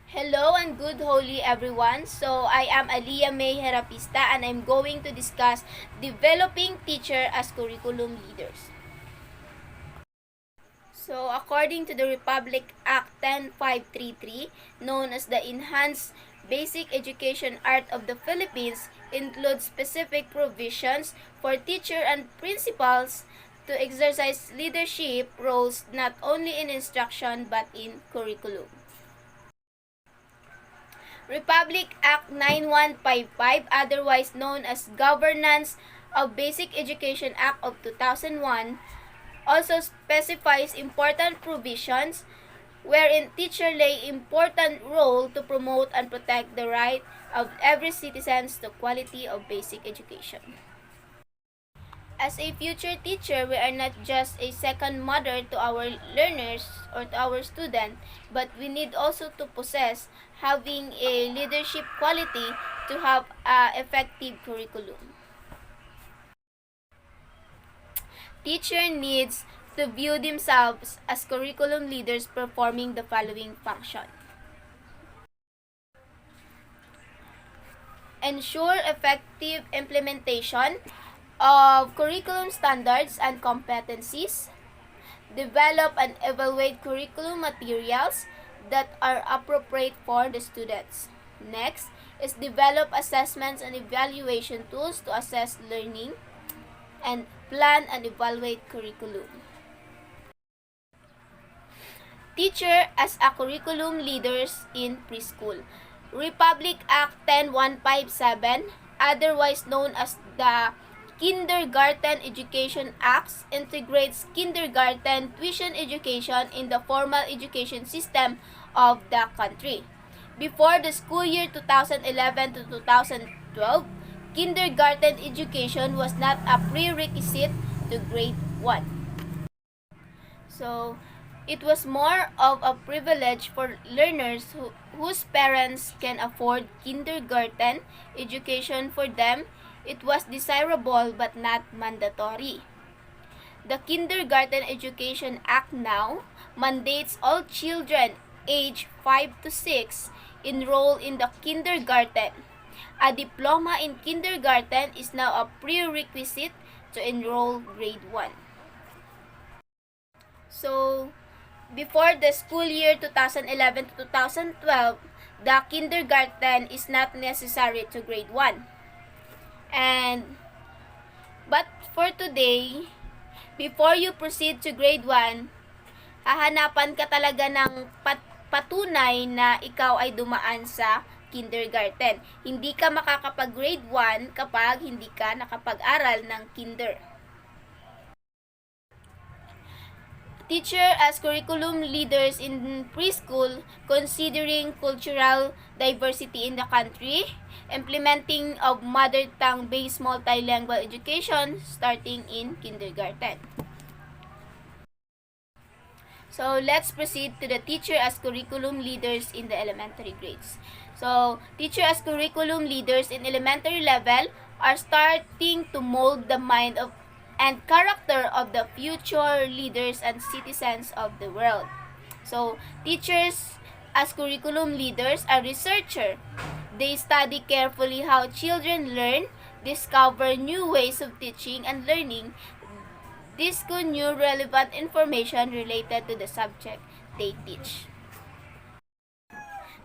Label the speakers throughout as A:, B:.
A: Hello and good holy everyone. So I am Aliyah May Herapista and I'm going to discuss developing teacher as curriculum leaders. So according to the Republic Act 10533, known as the Enhanced Basic Education Act of the Philippines, includes specific provisions for teacher and principals to exercise leadership roles not only in instruction but in curriculum. Republic Act 9155, otherwise known as Governance of Basic Education Act of 2001, also specifies important provisions wherein teacher lay important role to promote and protect the right of every citizen to quality of basic education. As a future teacher, we are not just a second mother to our learners or to our student, but we need also to possess having a leadership quality to have a effective curriculum. Teacher needs to view themselves as curriculum leaders performing the following function. Ensure effective implementation of curriculum standards and competencies, develop and evaluate curriculum materials that are appropriate for the students. Next is develop assessments and evaluation tools to assess learning and plan and evaluate curriculum. Teacher as a curriculum leaders in preschool. Republic Act 10157, otherwise known as the Kindergarten Education Acts, integrates kindergarten tuition education in the formal education system of the country. Before the school year 2011 to 2012, kindergarten education was not a prerequisite to grade 1. So, it was more of a privilege for learners whose parents can afford kindergarten education. For them, it was desirable but not mandatory. The Kindergarten Education Act now mandates all children aged 5 to 6 enroll in the kindergarten. A diploma in kindergarten is now a prerequisite to enroll grade 1. So, before the school year 2011 to 2012, the kindergarten is not necessary to grade 1. But for today, before you proceed to grade 1, hahanapan ka talaga ng patunay na ikaw ay dumaan sa kindergarten. Hindi ka makakapag-grade 1 kapag hindi ka nakapag-aral ng kinder. Teacher as curriculum leaders in preschool, considering cultural diversity in the country, implementing of mother tongue based multilingual education starting in kindergarten. So let's proceed to the teacher as curriculum leaders in the elementary grades. So teacher as curriculum leaders in elementary level are starting to mold the mind of and character of the future leaders and citizens of the world. So, teachers as curriculum leaders are researchers. They study carefully how children learn, discover new ways of teaching and learning, discover new relevant information related to the subject they teach.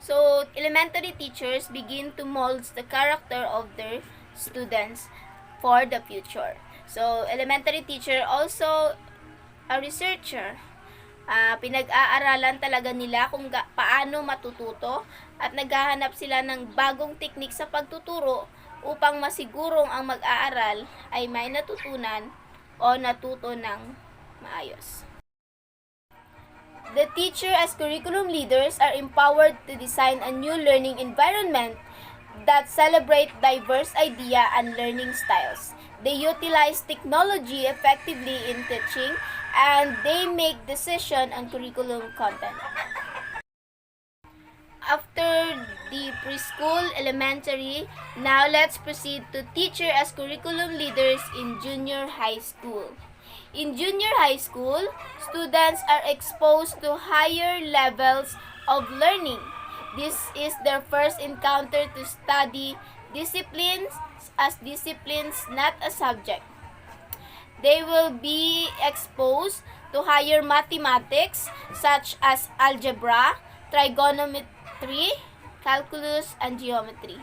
A: So, elementary teachers begin to mold the character of their students for the future. So, elementary teacher also a researcher. Pinag-aaralan talaga nila kung paano matututo at naghahanap sila ng bagong teknik sa pagtuturo upang masigurong ang mag-aaral ay may natutunan o natuto ng maayos. The teacher as curriculum leaders are empowered to design a new learning environment that celebrate diverse idea and learning styles. They utilize technology effectively in teaching and they make decision on curriculum content. After the preschool, elementary, now let's proceed to teacher as curriculum leaders in junior high school. In junior high school, students are exposed to higher levels of learning. This is their first encounter to study disciplines as disciplines, not a subject. They will be exposed to higher mathematics such as algebra, trigonometry, calculus, and geometry.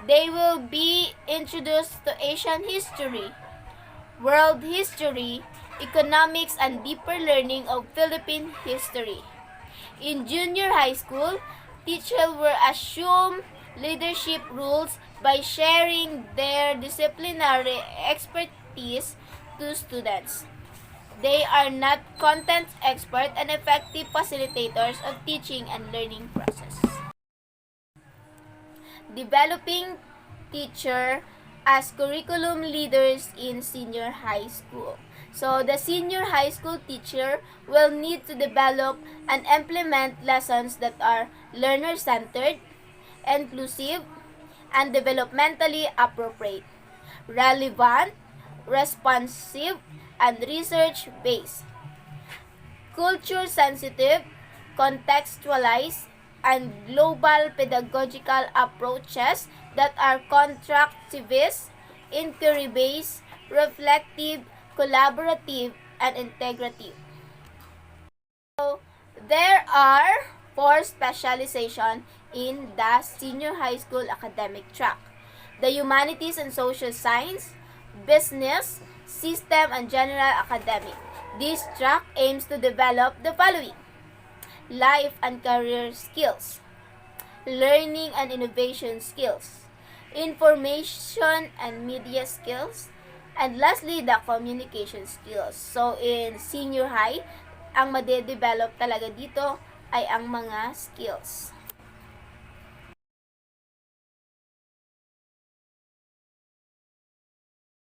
A: They will be introduced to Asian history, world history, economics, and deeper learning of Philippine history. In junior high school, teachers will assume leadership roles by sharing their disciplinary expertise to students. They are not content experts and effective facilitators of teaching and learning process. Developing teacher as curriculum leaders in senior high school. So the senior high school teacher will need to develop and implement lessons that are learner-centered, inclusive, and developmentally appropriate, relevant, responsive, and research-based, culture-sensitive, contextualized, and global pedagogical approaches that are constructivist, inquiry-based, reflective, collaborative, and integrative. So, there are 4 specializations in the senior high school academic track: the humanities and social science, business, system, and general academic. This track aims to develop the following: life and career skills, learning and innovation skills, information and media skills, and lastly, the communication skills. So, in senior high, ang madedevelop talaga dito ay ang mga skills.